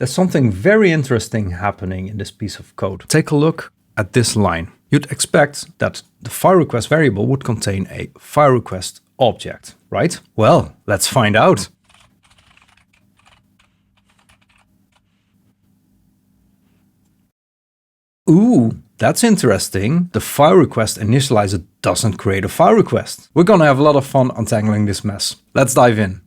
There's something very interesting happening in this piece of code. Take a look at this line. You'd expect that the file request variable would contain a file request object, right? Well, let's find out. Ooh, that's interesting. The file request initializer doesn't create a file request. We're gonna have a lot of fun untangling this mess. Let's dive in.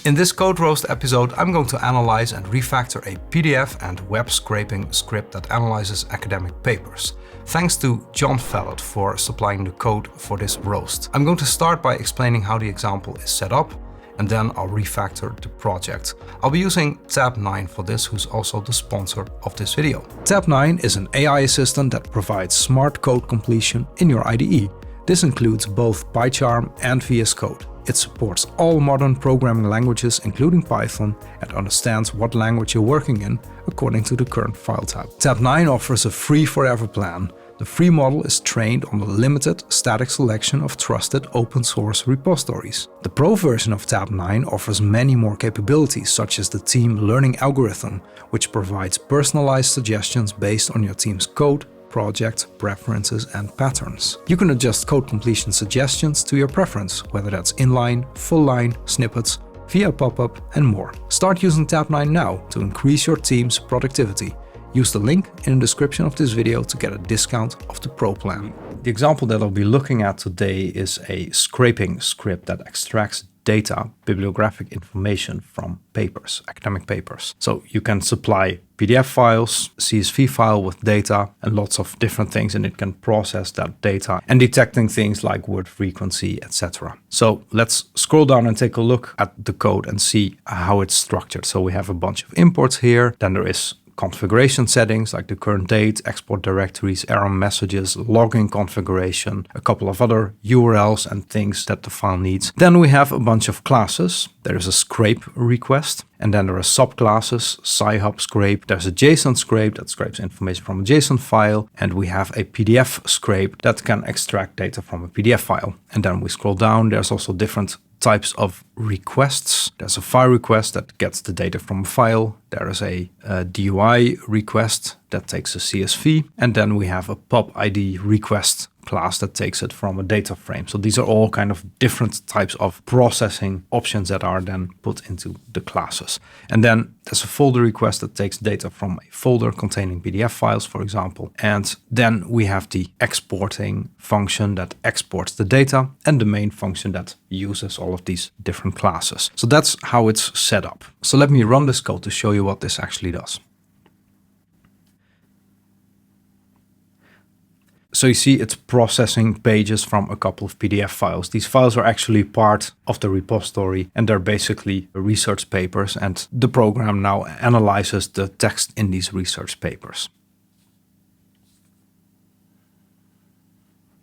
In this Code Roast episode, I'm going to analyze and refactor a PDF and web scraping script that analyzes academic papers. Thanks to John Fallot for supplying the code for this roast. I'm going to start by explaining how the example is set up, and then I'll refactor the project. I'll be using Tab9 for this, who's also the sponsor of this video. Tab9 is an AI assistant that provides smart code completion in your IDE. This includes both PyCharm and VS Code. It supports all modern programming languages, including Python, and understands what language you're working in according to the current file type. Tab9 offers a free forever plan. The free model is trained on a limited static selection of trusted open source repositories. The Pro version of Tab9 offers many more capabilities, such as the team learning algorithm, which provides personalized suggestions based on your team's code, project, preferences, and patterns. You can adjust code completion suggestions to your preference, whether that's inline, full line, snippets, via pop-up, and more. Start using Tab9 now to increase your team's productivity. Use the link in the description of this video to get a discount of the Pro plan. The example that I'll be looking at today is a scraping script that extracts data, bibliographic information from papers, academic papers. So you can supply PDF files, CSV file with data, and lots of different things, and it can process that data and detecting things like word frequency, etc. So let's scroll down and take a look at the code and see how it's structured. So we have a bunch of imports here, then there is configuration settings like the current date, export directories, error messages, logging configuration, a couple of other URLs and things that the file needs. Then we have a bunch of classes. There's a scrape request, and then there are subclasses, sci-hub scrape. There's a JSON scrape that scrapes information from a JSON file, and we have a PDF scrape that can extract data from a PDF file. And then we scroll down, there's also different types of requests. There's a file request that gets the data from a file. There is a DUI request that takes a CSV. And then we have a POP-ID request class that takes it from a data frame. So these are all kind of different types of processing options that are then put into the classes. And then there's a folder request that takes data from a folder containing PDF files, for example. And then we have the exporting function that exports the data and the main function that uses all of these different classes. So that's how it's set up. So let me run this code to show you what this actually does. So you see it's processing pages from a couple of PDF files. These files are actually part of the repository and they're basically research papers, and the program now analyzes the text in these research papers.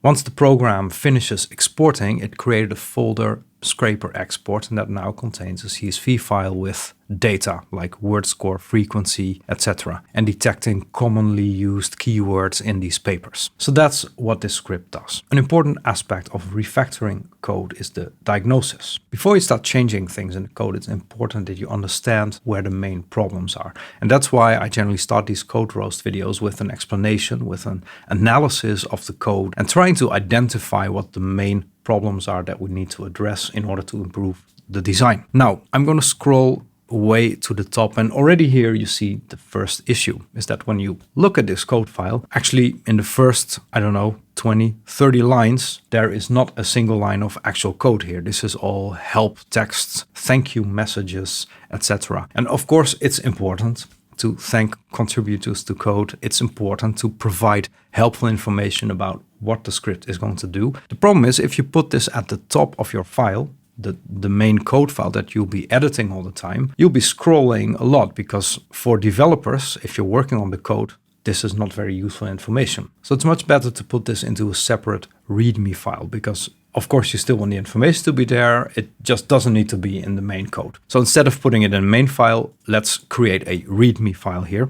Once the program finishes exporting, it created a folder scraper export, and that now contains a CSV file with data like word score, frequency, etc., and detecting commonly used keywords in these papers. So that's what this script does. An important aspect of refactoring code is the diagnosis. Before you start changing things in the code, it's important that you understand where the main problems are. And that's why I generally start these code roast videos with an explanation, with an analysis of the code, and trying to identify what the main problems are that we need to address in order to improve the design. Now, I'm going to scroll way to the top, and already here you see the first issue is that when you look at this code file, actually in the first, 20, 30 lines, there is not a single line of actual code here. This is all help texts, thank you messages, etc. And of course, it's important to thank contributors to code. It's important to provide helpful information about what the script is going to do. The problem is if you put this at the top of your file, the main code file that you'll be editing all the time, you'll be scrolling a lot, because for developers, if you're working on the code, this is not very useful information. So it's much better to put this into a separate README file, because of course you still want the information to be there. It just doesn't need to be in the main code. So instead of putting it in the main file, let's create a README file here.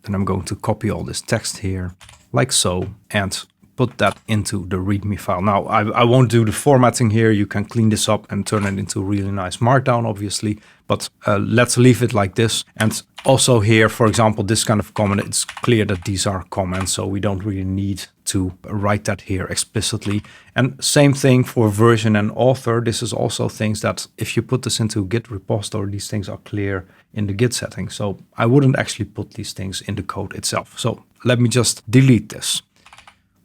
Then I'm going to copy all this text here like so, and put that into the README file. Now, I won't do the formatting here. You can clean this up and turn it into a really nice markdown, obviously, but let's leave it like this. And also here, for example, this kind of comment, it's clear that these are comments, so we don't really need to write that here explicitly. And same thing for version and author. This is also things that if you put this into a Git repository, these things are clear in the Git settings. So I wouldn't actually put these things in the code itself. So let me just delete this.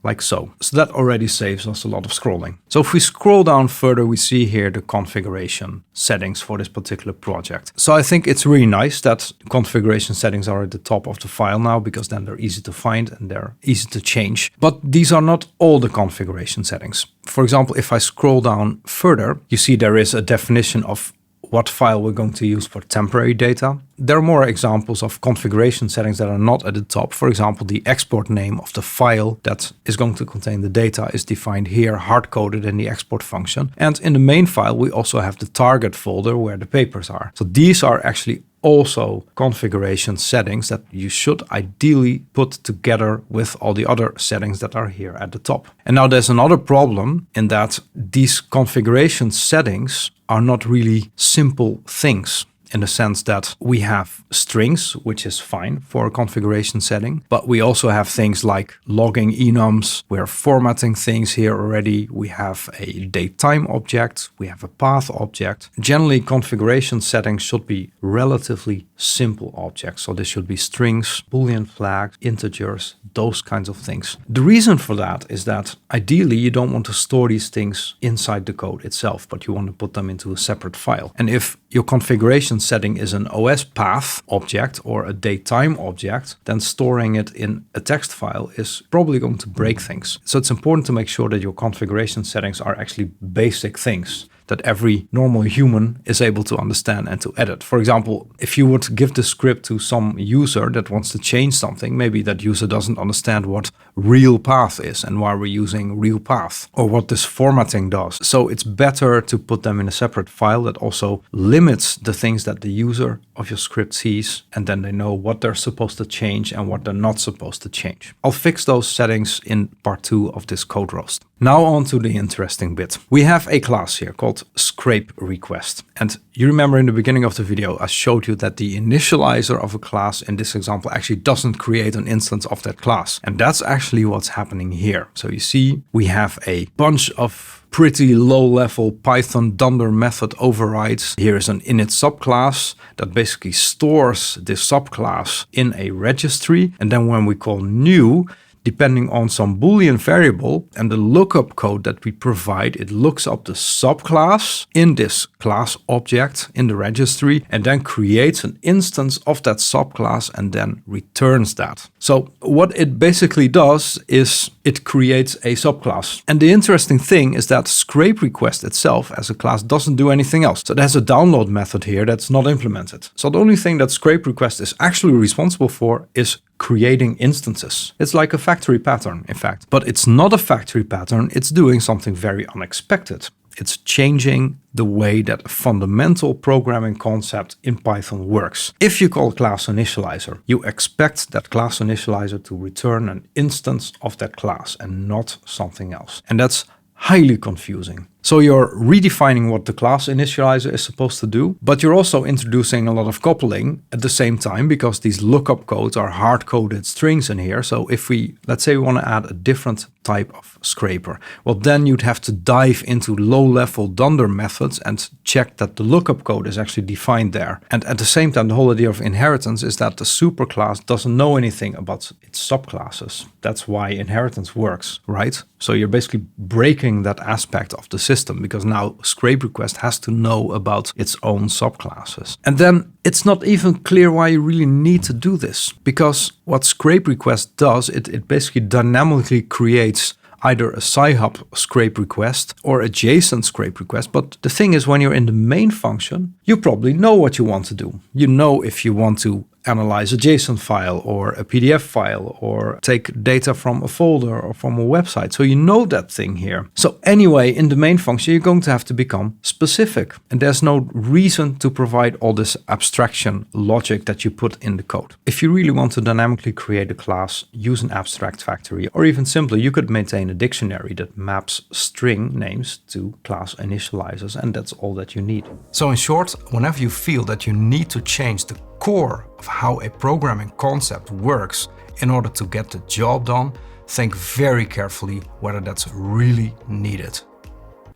Like so. So that already saves us a lot of scrolling. So if we scroll down further, we see here the configuration settings for this particular project. So I think it's really nice that configuration settings are at the top of the file now, because then they're easy to find and they're easy to change. But these are not all the configuration settings. For example, if I scroll down further, you see there is a definition of what file we're going to use for temporary data. There are more examples of configuration settings that are not at the top. For example, the export name of the file that is going to contain the data is defined here, hard-coded in the export function. And in the main file, we also have the target folder where the papers are. So these are actually also configuration settings that you should ideally put together with all the other settings that are here at the top. And now there's another problem in that these configuration settings are not really simple things, in the sense that we have strings, which is fine for a configuration setting, but we also have things like logging enums. We're formatting things here already. We have a datetime object. We have a path object. Generally, configuration settings should be relatively simple objects. So this should be strings, Boolean flags, integers, those kinds of things. The reason for that is that ideally you don't want to store these things inside the code itself, but you want to put them into a separate file. And if your configuration setting is an OS path object or a datetime object, then storing it in a text file is probably going to break things. So it's important to make sure that your configuration settings are actually basic things that every normal human is able to understand and to edit. For example, if you would give the script to some user that wants to change something, maybe that user doesn't understand what real path is and why we're using real path, or what this formatting does. So it's better to put them in a separate file that also limits the things that the user of your script sees, and then they know what they're supposed to change and what they're not supposed to change. I'll fix those settings in part 2 of this code roast. Now on to the interesting bit. We have a class here called scrape request. And you remember in the beginning of the video, I showed you that the initializer of a class in this example actually doesn't create an instance of that class. And that's actually what's happening here. So you see, we have a bunch of pretty low-level Python dunder method overrides. Here is an init subclass that basically stores this subclass in a registry. And then when we call new, depending on some Boolean variable and the lookup code that we provide, it looks up the subclass in this class object in the registry and then creates an instance of that subclass and then returns that. So what it basically does is it creates a subclass. And the interesting thing is that scrape request itself as a class doesn't do anything else. So there's a download method here that's not implemented. So the only thing that scrape request is actually responsible for is creating instances. It's like a factory pattern, in fact. But it's not a factory pattern, it's doing something very unexpected. It's changing the way that a fundamental programming concept in Python works. If you call class initializer, you expect that class initializer to return an instance of that class and not something else. And that's highly confusing. So you're redefining what the class initializer is supposed to do, but you're also introducing a lot of coupling at the same time, because these lookup codes are hard-coded strings in here. So if we, let's say we want to add a different type of scraper, well, then you'd have to dive into low-level dunder methods and check that the lookup code is actually defined there. And at the same time, the whole idea of inheritance is that the superclass doesn't know anything about its subclasses. That's why inheritance works, right? So you're basically breaking that aspect of the system, because now scrape request has to know about its own subclasses. And then it's not even clear why you really need to do this, because what scrape request does, it basically dynamically creates either a sci-hub scrape request or a JSON scrape request. But the thing is, when you're in the main function, you probably know what you want to do. You know if you want to analyze a JSON file or a PDF file or take data from a folder or from a website. So you know that thing here. So anyway, in the main function, you're going to have to become specific. And there's no reason to provide all this abstraction logic that you put in the code. If you really want to dynamically create a class, use an abstract factory, or even simpler, you could maintain a dictionary that maps string names to class initializers, and that's all that you need. So in short, whenever you feel that you need to change the core of how a programming concept works in order to get the job done, think very carefully whether that's really needed.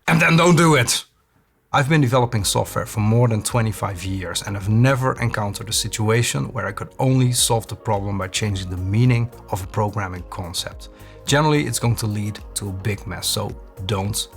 And then don't do it! I've been developing software for more than 25 years and have never encountered a situation where I could only solve the problem by changing the meaning of a programming concept. Generally, it's going to lead to a big mess, so don't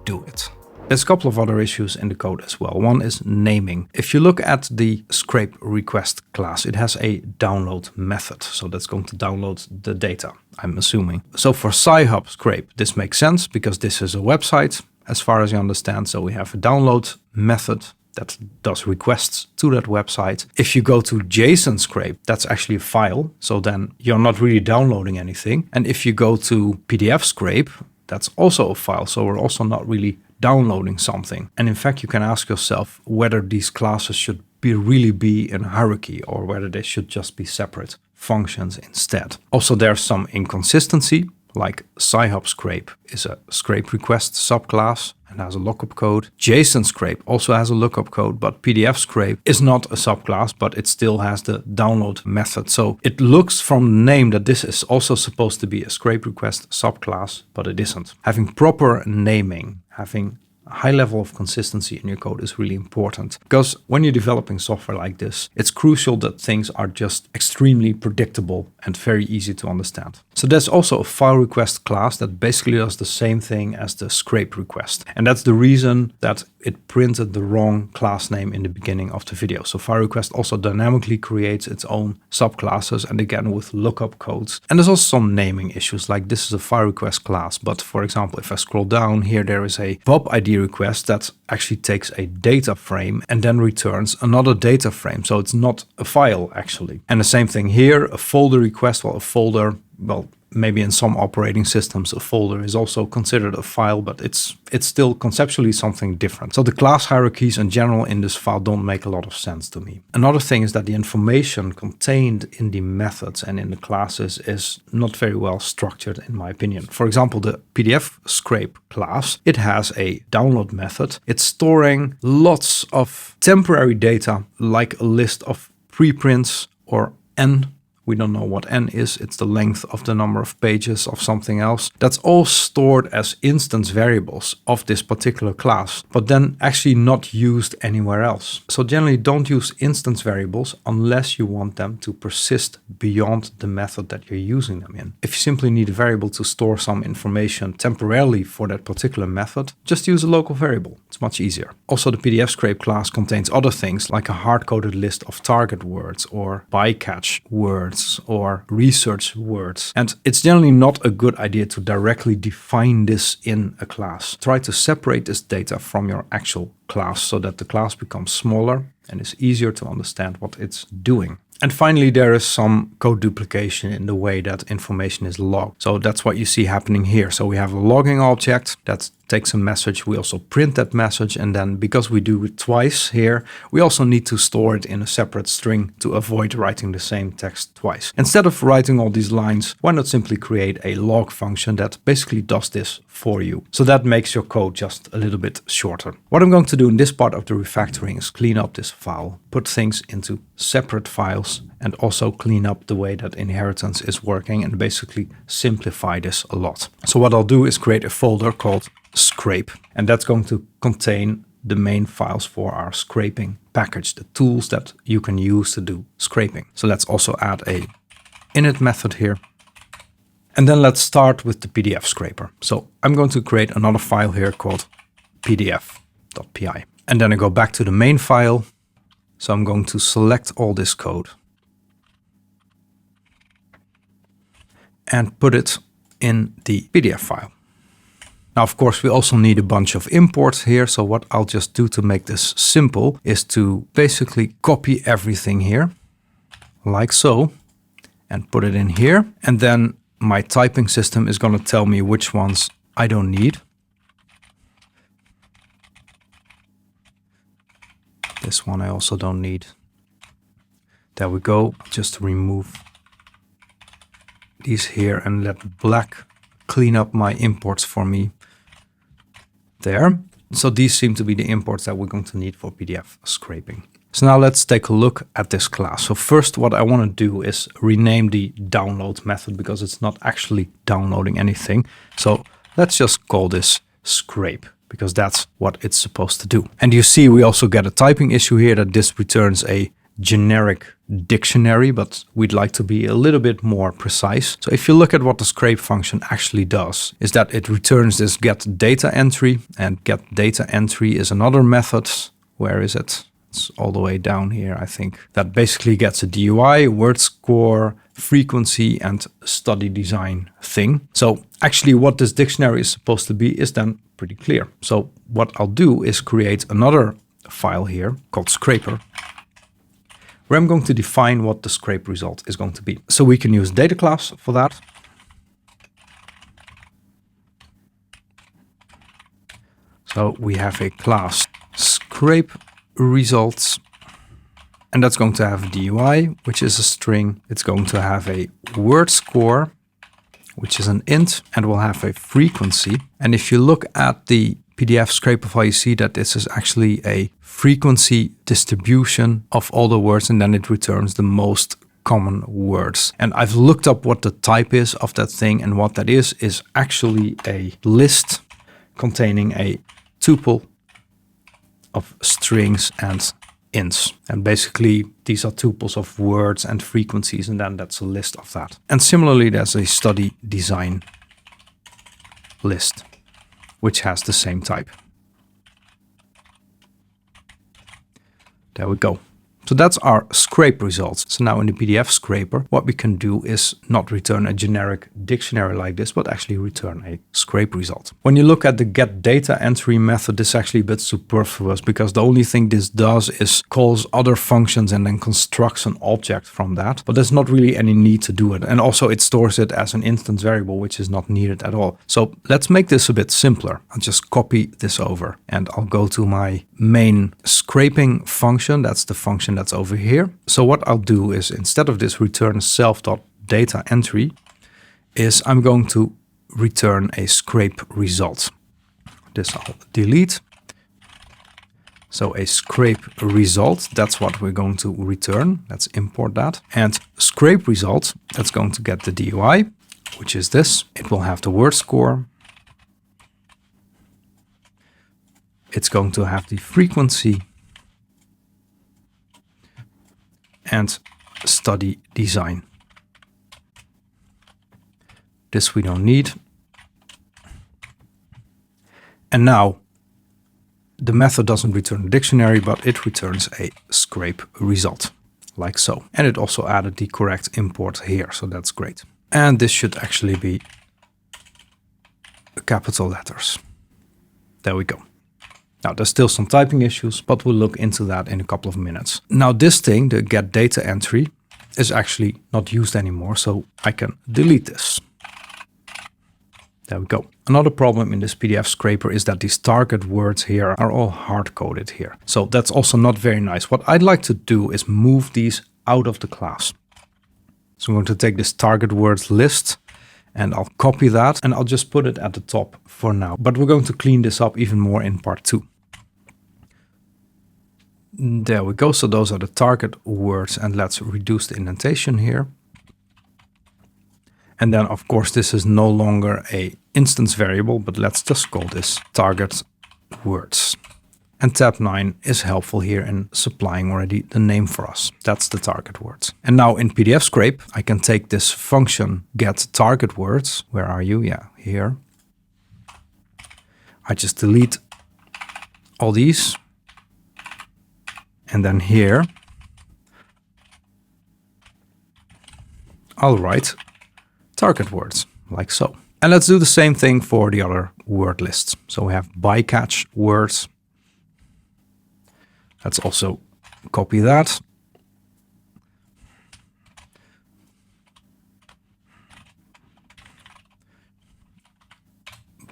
do it. There's a couple of other issues in the code as well. One is naming. If you look at the scrape request class, it has a download method. So that's going to download the data, I'm assuming. So for Sci-Hub scrape, this makes sense because this is a website, as far as you understand. So we have a download method that does requests to that website. If you go to JSON scrape, that's actually a file. So then you're not really downloading anything. And if you go to PDF scrape, that's also a file. So we're also not really downloading something. And in fact, you can ask yourself whether these classes should really be in a hierarchy or whether they should just be separate functions instead. Also, there's some inconsistency, like Sci-Hub scrape is a scrape request subclass and has a lookup code. JSON scrape also has a lookup code, but PDF scrape is not a subclass, but it still has the download method. So it looks from the name that this is also supposed to be a scrape request subclass, but it isn't. Having proper naming, having a high level of consistency in your code is really important, because when you're developing software like this, it's crucial that things are just extremely predictable and very easy to understand. So there's also a file request class that basically does the same thing as the scrape request. And that's the reason that it printed the wrong class name in the beginning of the video. So file request also dynamically creates its own subclasses, and again with lookup codes. And there's also some naming issues, like this is a file request class, but for example, if I scroll down here, there is a VOP ID request that actually takes a data frame and then returns another data frame. So it's not a file actually. And the same thing here, a folder request, well, a folder, well, maybe in some operating systems, a folder is also considered a file, but it's still conceptually something different. So the class hierarchies in general in this file don't make a lot of sense to me. Another thing is that the information contained in the methods and in the classes is not very well structured, in my opinion. For example, the PDF scrape class, it has a download method. It's storing lots of temporary data, like a list of preprints or N. We don't know what N is. It's the length of the number of pages of something else. That's all stored as instance variables of this particular class, but then actually not used anywhere else. So generally don't use instance variables unless you want them to persist beyond the method that you're using them in. If you simply need a variable to store some information temporarily for that particular method, just use a local variable. It's much easier. Also, the PDF scrape class contains other things like a hard-coded list of target words or bycatch words or research words. And it's generally not a good idea to directly define this in a class. Try to separate this data from your actual class so that the class becomes smaller and is easier to understand what it's doing. And finally, there is some code duplication in the way that information is logged. So that's what you see happening here. So we have a logging object that takes a message. We also print that message. And then because we do it twice here, we also need to store it in a separate string to avoid writing the same text twice. Instead of writing all these lines, why not simply create a log function that basically does this for you? So that makes your code just a little bit shorter. What I'm going to do in this part of the refactoring is clean up this file, put things into separate files, and also clean up the way that inheritance is working and basically simplify this a lot. So what I'll do is create a folder called scrape, and that's going to contain the main files for our scraping package, the tools that you can use to do scraping. So let's also add a init method here. And then let's start with the PDF scraper. So I'm going to create another file here called pdf.py. And then I go back to the main file. So I'm going to select all this code and put it in the PDF file. Now, of course, we also need a bunch of imports here. So what I'll just do to make this simple is to basically copy everything here like so, and put it in here. And then my typing system is going to tell me which ones I don't need. This one I also don't need. There we go. Just remove these here and let black clean up my imports for me. There. So these seem to be the imports that we're going to need for PDF scraping. So now let's take a look at this class. So first what I want to do is rename the download method because it's not actually downloading anything. So let's just call this scrape because that's what it's supposed to do. And you see we also get a typing issue here that this returns a generic dictionary, but we'd like to be a little bit more precise. So if you look at what the scrape function actually does, is that it returns this get data entry, and get data entry is another method. Where is it? It's all the way down here, I think. That basically gets a DUI, word score, frequency, and study design thing. So actually what this dictionary is supposed to be is then pretty clear. So what I'll do is create another file here called scraper, where I'm going to define what the scrape result is going to be. So we can use data class for that. So we have a class scrape results, and that's going to have a DUI, which is a string. It's going to have a word score, which is an int, and we'll have a frequency. And if you look at the PDF scraper file, you see that this is actually a frequency distribution of all the words, and then it returns the most common words. And I've looked up what the type is of that thing, and what that is actually a list containing a tuple of strings and ints. And basically these are tuples of words and frequencies, and then that's a list of that. And similarly there's a study design list, which has the same type. There we go. So that's our scrape results. So now in the PDF scraper, what we can do is not return a generic dictionary like this, but actually return a scrape result. When you look at the get data entry method, this is actually a bit superfluous because the only thing this does is calls other functions and then constructs an object from that. But there's not really any need to do it. And also it stores it as an instance variable, which is not needed at all. So let's make this a bit simpler. I'll just copy this over and I'll go to my main scraping function. That's the function that's over here. So what I'll do is, instead of this return self.data entry, is I'm going to return a scrape result. This I'll delete. So a scrape result, that's what we're going to return. Let's import that. And scrape result, that's going to get the DUI, which is this. It will have the word score. It's going to have the frequency and study design. This we don't need. And now the method doesn't return a dictionary, but it returns a scrape result, like so. And it also added the correct import here, so that's great. And this should actually be capital letters. There we go. Now there's still some typing issues, but we'll look into that in a couple of minutes. Now this thing, the get data entry, is actually not used anymore, so I can delete this. There we go. Another problem in this PDF scraper is that these target words here are all hard-coded here. So that's also not very nice. What I'd like to do is move these out of the class. So I'm going to take this target words list and I'll copy that and I'll just put it at the top for now. But we're going to clean this up even more in part 2. There we go. So those are the target words, and let's reduce the indentation here. And then of course this is no longer a instance variable, but let's just call this target words. And tab 9 is helpful here in supplying already the name for us. That's the target words. And now in PDF scrape, I can take this function get target words. Where are you? Yeah, here. I just delete all these. And then here, I'll write target words, like so. And let's do the same thing for the other word lists. So we have bycatch words. Let's also copy that.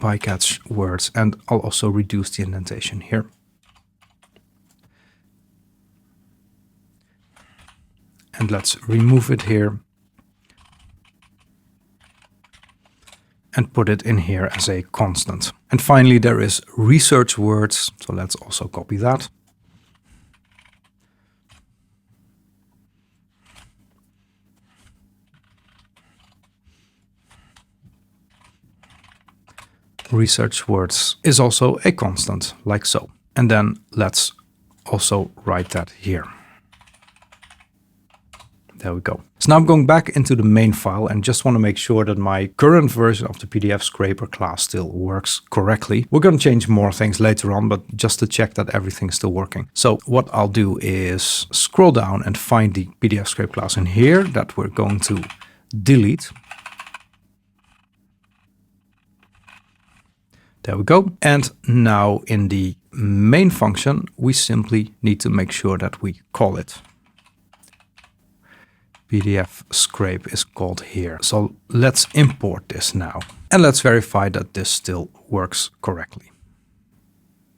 bycatch words, and I'll also reduce the indentation here. And let's remove it here and put it in here as a constant. And finally, there is research words, so let's also copy that. Research words is also a constant, like so. And then let's also write that here. There we go. So now I'm going back into the main file and just want to make sure that my current version of the PDF scraper class still works correctly. We're going to change more things later on, but just to check that everything's still working. So what I'll do is scroll down and find the PDF scrape class in here that we're going to delete. There we go. And now in the main function, we simply need to make sure that we call it. PDF scrape is called here. So let's import this now. And let's verify that this still works correctly.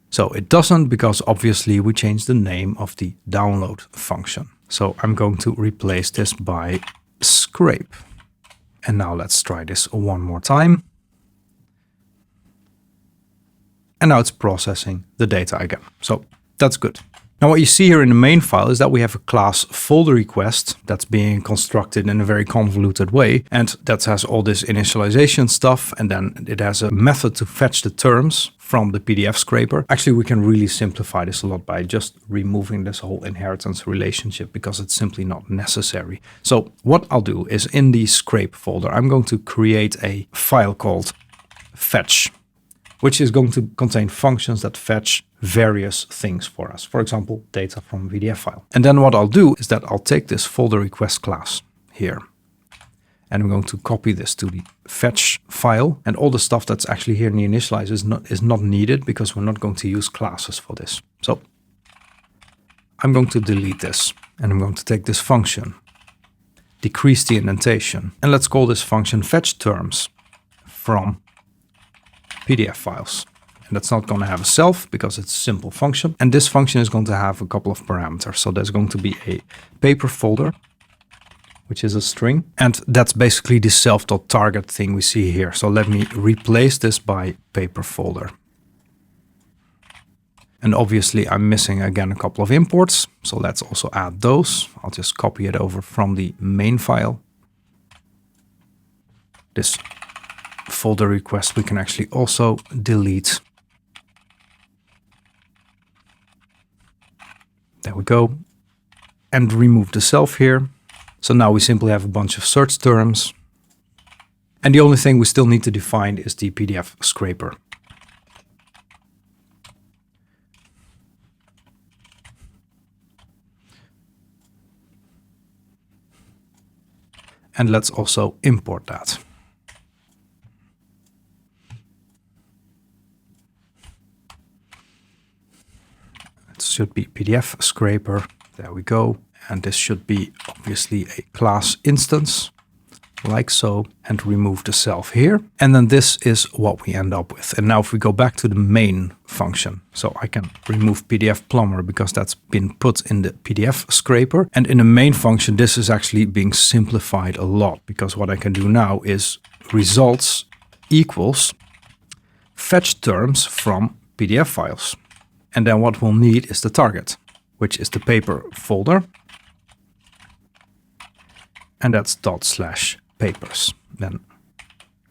So it doesn't, because obviously we changed the name of the download function. So I'm going to replace this by scrape. And now let's try this one more time. And now it's processing the data again. So that's good. Now what you see here in the main file is that we have a class folder request that's being constructed in a very convoluted way. And that has all this initialization stuff. And then it has a method to fetch the terms from the PDF scraper. Actually, we can really simplify this a lot by just removing this whole inheritance relationship, because it's simply not necessary. So what I'll do is in the scrape folder, I'm going to create a file called fetch, which is going to contain functions that fetch various things for us. For example, data from a PDF file. And then what I'll do is that I'll take this folder request class here, and I'm going to copy this to the fetch file. And all the stuff that's actually here in the initialize is not needed, because we're not going to use classes for this. So I'm going to delete this, and I'm going to take this function, decrease the indentation, and let's call this function fetch terms from PDF files. And that's not going to have a self, because it's a simple function. And this function is going to have a couple of parameters. So there's going to be a paper folder, which is a string. And that's basically the self.target thing we see here. So let me replace this by paper folder. And obviously I'm missing again a couple of imports. So let's also add those. I'll just copy it over from the main file. This folder request we can actually also delete. There we go. And remove the self here. So now we simply have a bunch of search terms. And the only thing we still need to define is the PDF scraper. And let's also import that. Should be PDF scraper. There we go. And this should be obviously a class instance, like so, and remove the self here. And then this is what we end up with. And now if we go back to the main function, so I can remove PDF plumber because that's been put in the PDF scraper. And in the main function, this is actually being simplified a lot, because what I can do now is results equals fetch terms from PDF files. And then what we'll need is the target, which is the paper folder. And that's /papers. Then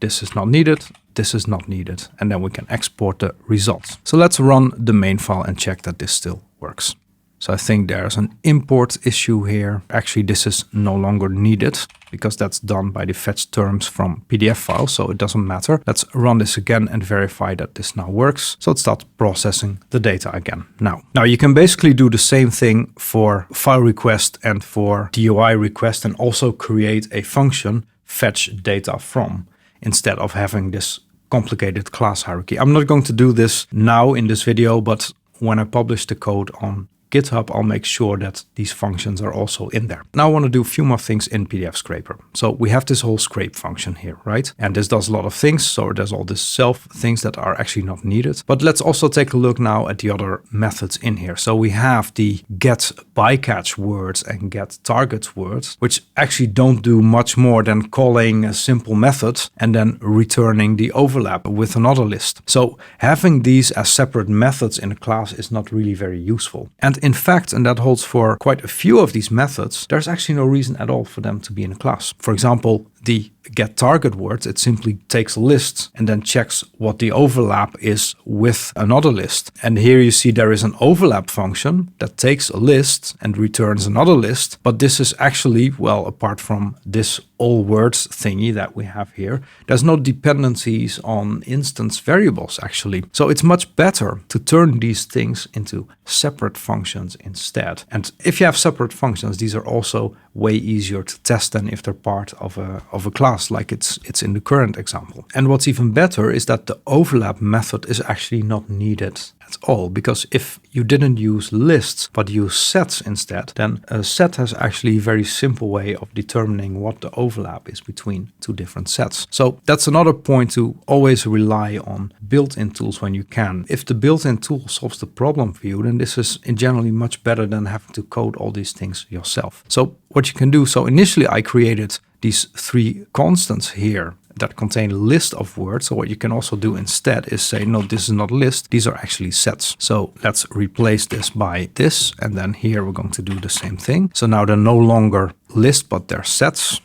this is not needed, this is not needed. And then we can export the results. So let's run the main file and check that this still works. So I think there's an import issue here. Actually, this is no longer needed, because that's done by the fetch terms from PDF files, so it doesn't matter. Let's run this again and verify that this now works. So it starts processing the data again now. Now you can basically do the same thing for file request and for DOI request, and also create a function fetch data from, instead of having this complicated class hierarchy. I'm not going to do this now in this video, but when I publish the code on GitHub, I'll make sure that these functions are also in there. Now I want to do a few more things in PDF Scraper. So we have this whole scrape function here, right? And this does a lot of things. So there's all this self things that are actually not needed. But let's also take a look now at the other methods in here. So we have the get bycatch words and get target words, which actually don't do much more than calling a simple method and then returning the overlap with another list. So having these as separate methods in a class is not really very useful. And in fact, and that holds for quite a few of these methods, there's actually no reason at all for them to be in a class. For example, the get target words, it simply takes a list and then checks what the overlap is with another list. And here you see there is an overlap function that takes a list and returns another list. But this is actually, well, apart from this all words thingy that we have here, there's no dependencies on instance variables actually. So it's much better to turn these things into separate functions instead. And if you have separate functions, these are also way easier to test than if they're part of a class like it's in the current example. And what's even better is that the overlap method is actually not needed at all, because if you didn't use lists but use sets instead, then a set has actually a very simple way of determining what the overlap is between two different sets. So that's another point, to always rely on built-in tools when you can. If the built-in tool solves the problem for you, then this is generally much better than having to code all these things yourself. So what you can do, so initially I created these 3 constants here that contain a list of words. So what you can also do instead is say, no, this is not a list, these are actually sets. So let's replace this by this, and then here we're going to do the same thing. So now they're no longer lists, but they're sets.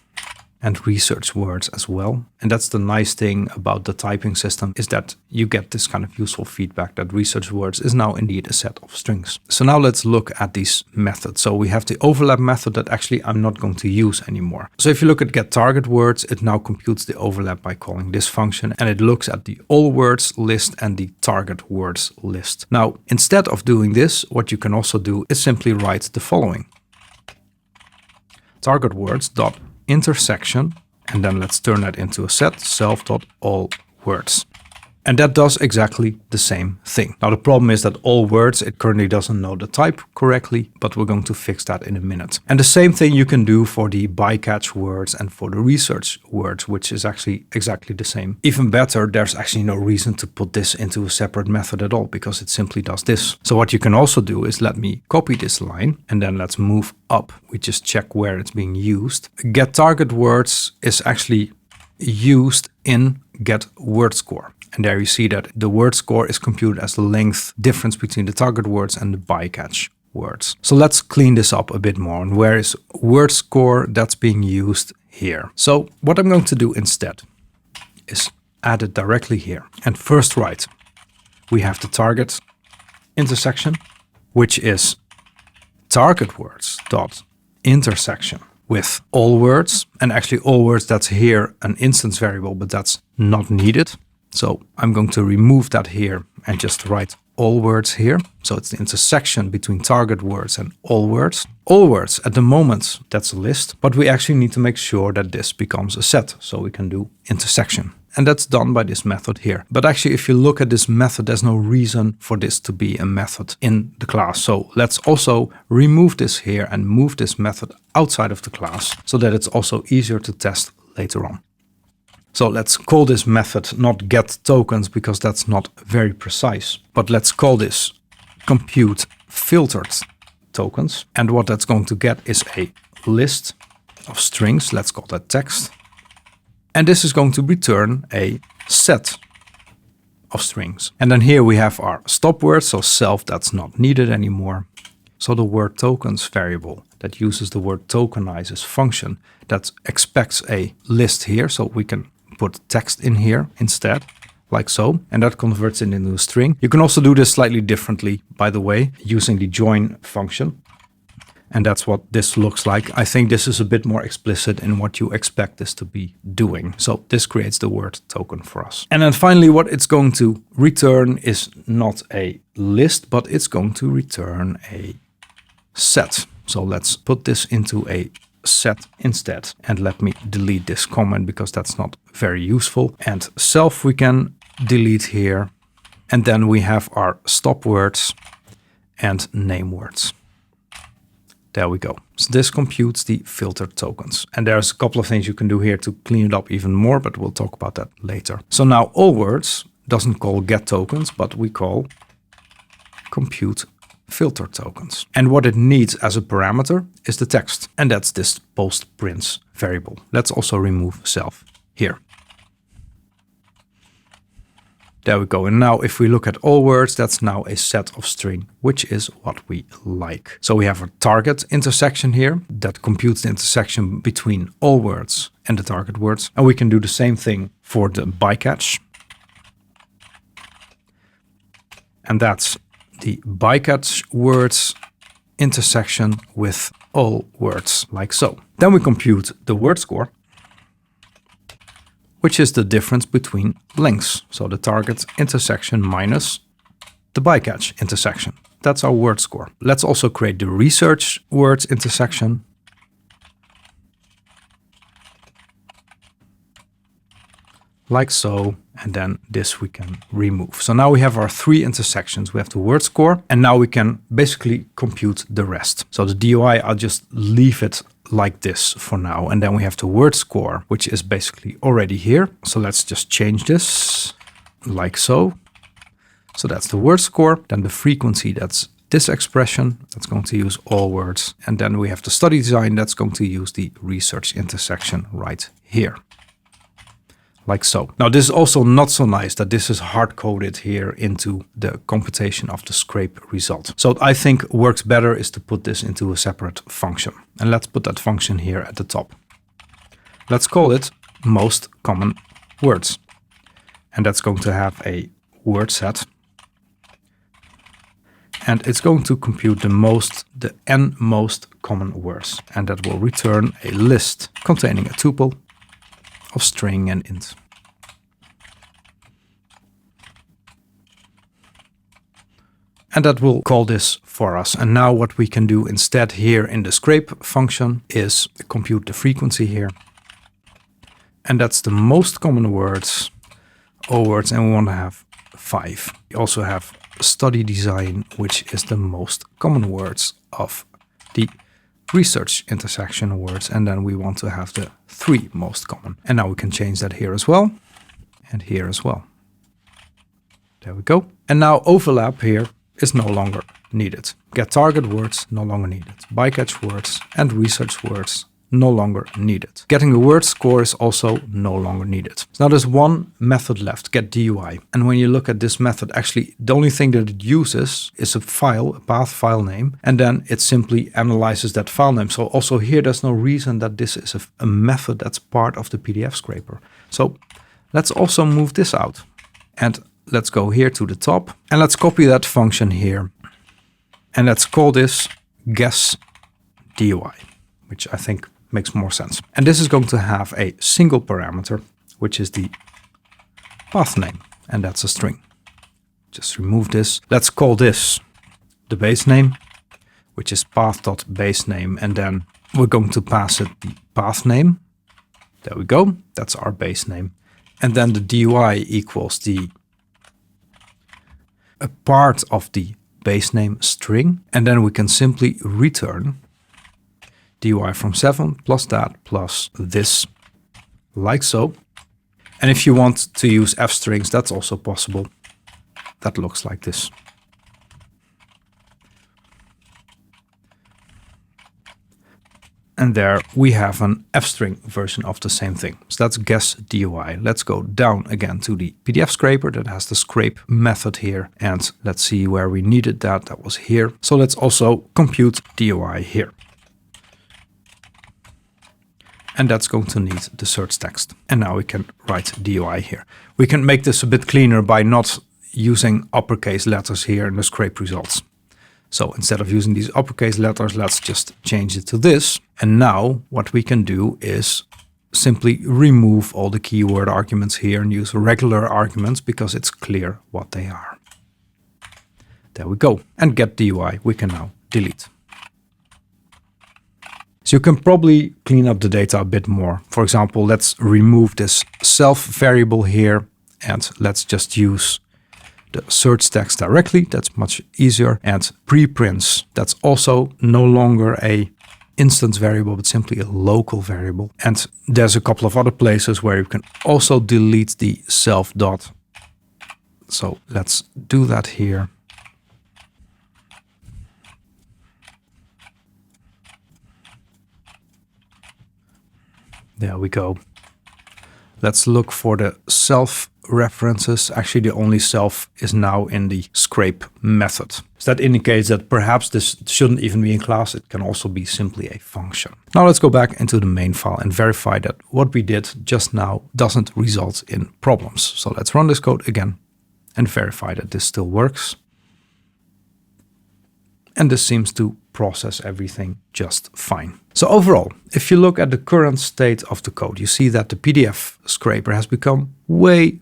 And research words as well. And that's the nice thing about the typing system, is that you get this kind of useful feedback that research words is now indeed a set of strings. So now let's look at these methods. So we have the overlap method that actually I'm not going to use anymore. So if you look at get target words, it now computes the overlap by calling this function, and it looks at the all words list and the target words list. Now, instead of doing this, what you can also do is simply write the following. Target words dot intersection, and then let's turn that into a set, self.allWords. And that does exactly the same thing. Now the problem is that all words, it currently doesn't know the type correctly, but we're going to fix that in a minute. And the same thing you can do for the bycatch words and for the research words, which is actually exactly the same. Even better, there's actually no reason to put this into a separate method at all, because it simply does this. So what you can also do is, let me copy this line and then let's move up. We just check where it's being used. Get target words is actually used in get word score. And there you see that the word score is computed as the length difference between the target words and the bycatch words. So let's clean this up a bit more. And where is word score? That's being used here. So what I'm going to do instead is add it directly here. And first write, we have the target intersection, which is target words dot intersection with all words. And actually all words, that's here an instance variable, but that's not needed. So I'm going to remove that here and just write all words here. So it's the intersection between target words and all words. All words at the moment, that's a list, but we actually need to make sure that this becomes a set. So we can do intersection. And that's done by this method here. But actually, if you look at this method, there's no reason for this to be a method in the class. So let's also remove this here and move this method outside of the class so that it's also easier to test later on. So let's call this method not get tokens, because that's not very precise. But let's call this compute filtered tokens. And what that's going to get is a list of strings. Let's call that text. And this is going to return a set of strings. And then here we have our stop word, so self, that's not needed anymore. So the word tokens variable that uses the word tokenizes function that expects a list here. So we can put text in here instead, like so, and that converts it into a string. You can also do this slightly differently, by the way, using the join function. And that's what this looks like. I think this is a bit more explicit in what you expect this to be doing. So this creates the word token for us. And then finally, what it's going to return is not a list, but it's going to return a set. So let's put this into a set instead. And let me delete this comment because that's not very useful. And self we can delete here. And then we have our stop words. and name words. There we go. So this computes the filtered tokens. And there's a couple of things you can do here to clean it up even more, but we'll talk about that later. So now all words doesn't call get tokens, but we call compute filter tokens. And what it needs as a parameter is the text. And that's this postprints variable. Let's also remove self here. There we go. And now if we look at all words, that's now a set of string, which is what we like. So we have a target intersection here that computes the intersection between all words and the target words. And we can do the same thing for the bycatch. And that's the bycatch words intersection with all words, like so. Then we compute the word score, which is the difference between lengths. So the target intersection minus the bycatch intersection. That's our word score. Let's also create the research words intersection. Like so, and then this we can remove. So now we have our three intersections. We have the word score, and now we can basically compute the rest. So the DOI, I'll just leave it like this for now. And then we have the word score, which is basically already here. So let's just change this like so. So that's the word score. Then the frequency, that's this expression, that's going to use all words. And then we have the study design, that's going to use the research intersection right here. Like so. Now this is also not so nice that this is hard-coded here into the computation of the scrape result. So what I think works better is to put this into a separate function. And let's put that function here at the top. Let's call it most common words. And that's going to have a word set. And it's going to compute the n most common words. And that will return a list containing a tuple of string and int. And that will call this for us. And now what we can do instead here in the scrape function is compute the frequency here. And that's the most common words, all words, and we want to have 5. We also have study design, which is the most common words of the research intersection words, and then we want to have the 3 most common. And now we can change that here as well, and here as well. There we go. And now overlap here is no longer needed. Get target words, no longer needed. Bycatch words and research words, no longer needed. Getting a word score is also no longer needed. So now there's one method left, get DUI. And when you look at this method, actually the only thing that it uses is a file, a path file name, and then it simply analyzes that file name. So also here there's no reason that this is a method that's part of the PDF scraper. So let's also move this out. And let's go here to the top and let's copy that function here. And let's call this guess DUI, which I think makes more sense. And this is going to have a single parameter, which is the path name, and that's a string. Just remove this. Let's call this the base name, which is path.basename, and then we're going to pass it the path name. There we go. That's our base name. And then the DUI equals a part of the base name string, and then we can simply return DUI from 7 plus that plus this, like so. And if you want to use f strings, that's also possible. That looks like this. And there we have an f-string version of the same thing. So that's guess DUI. Let's go down again to the PDF scraper that has the scrape method here. And let's see where we needed that. That was here. So let's also compute DUI here. And that's going to need the search text. And now we can write DUI here. We can make this a bit cleaner by not using uppercase letters here in the scrape results. So instead of using these uppercase letters, let's just change it to this. And now what we can do is simply remove all the keyword arguments here and use regular arguments because it's clear what they are. There we go. And get DUI we can now delete. So you can probably clean up the data a bit more. For example, let's remove this self variable here and let's just use the search text directly. That's much easier. And preprints, that's also no longer a instance variable, but simply a local variable. And there's a couple of other places where you can also delete the self dot. So let's do that here. There we go. Let's look for the self references. Actually, the only self is now in the scrape method. So that indicates that perhaps this shouldn't even be in class. It can also be simply a function. Now let's go back into the main file and verify that what we did just now doesn't result in problems. So let's run this code again and verify that this still works. And this seems to process everything just fine. So overall, if you look at the current state of the code, you see that the PDF scraper has become way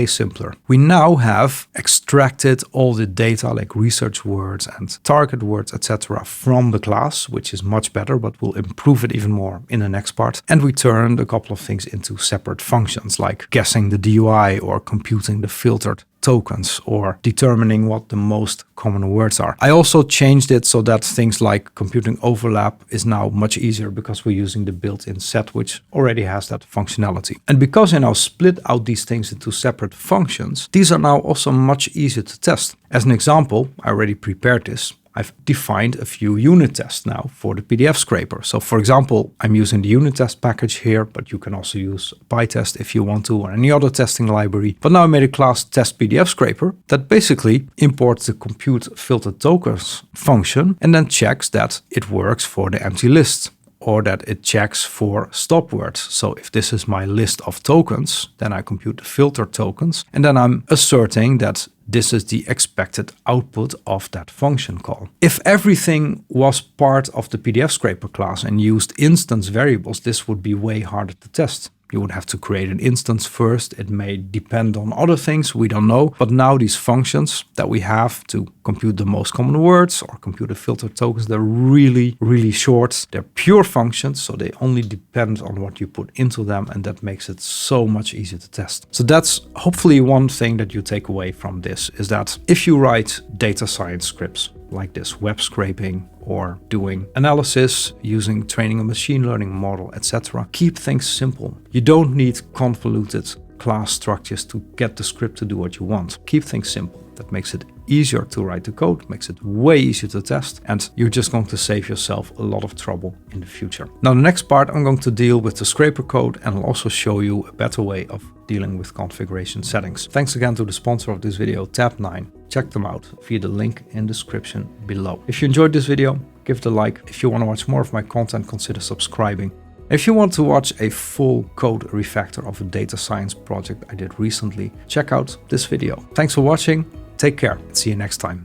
simpler. We now have extracted all the data like research words and target words, etc. from the class, which is much better, but we'll improve it even more in the next part. And we turned a couple of things into separate functions like guessing the DOI or computing the filtered tokens or determining what the most common words are. I also changed it so that things like computing overlap is now much easier because we're using the built-in set, which already has that functionality. And because I now split out these things into separate functions, these are now also much easier to test. As an example, I already prepared this. I've defined a few unit tests now for the PDF scraper. So for example, I'm using the unit test package here, but you can also use PyTest if you want to, or any other testing library. But now I made a class test PDF scraper that basically imports the compute filtered tokens function and then checks that it works for the empty list, or that it checks for stop words. So if this is my list of tokens, then I compute the filter tokens, and then I'm asserting that this is the expected output of that function call. If everything was part of the PDF scraper class and used instance variables, this would be way harder to test. You would have to create an instance first. It may depend on other things, we don't know. But now these functions that we have to compute the most common words or compute the filter tokens, they're really short. They're pure functions, so they only depend on what you put into them, and that makes it so much easier to test. So that's hopefully one thing that you take away from this, is that if you write data science scripts like this, web scraping, or doing analysis using training a machine learning model, etc. Keep things simple. You don't need convoluted class structures to get the script to do what you want. Keep things simple. That makes it easier to write the code, makes it way easier to test, and you're just going to save yourself a lot of trouble in the future. Now, the next part, I'm going to deal with the scraper code, and I'll also show you a better way of dealing with configuration settings. Thanks again to the sponsor of this video, Tab9. Check them out via the link in the description below. If you enjoyed this video, give it a like. If you want to watch more of my content, consider subscribing. If you want to watch a full code refactor of a data science project I did recently, check out this video. Thanks for watching. Take care and see you next time.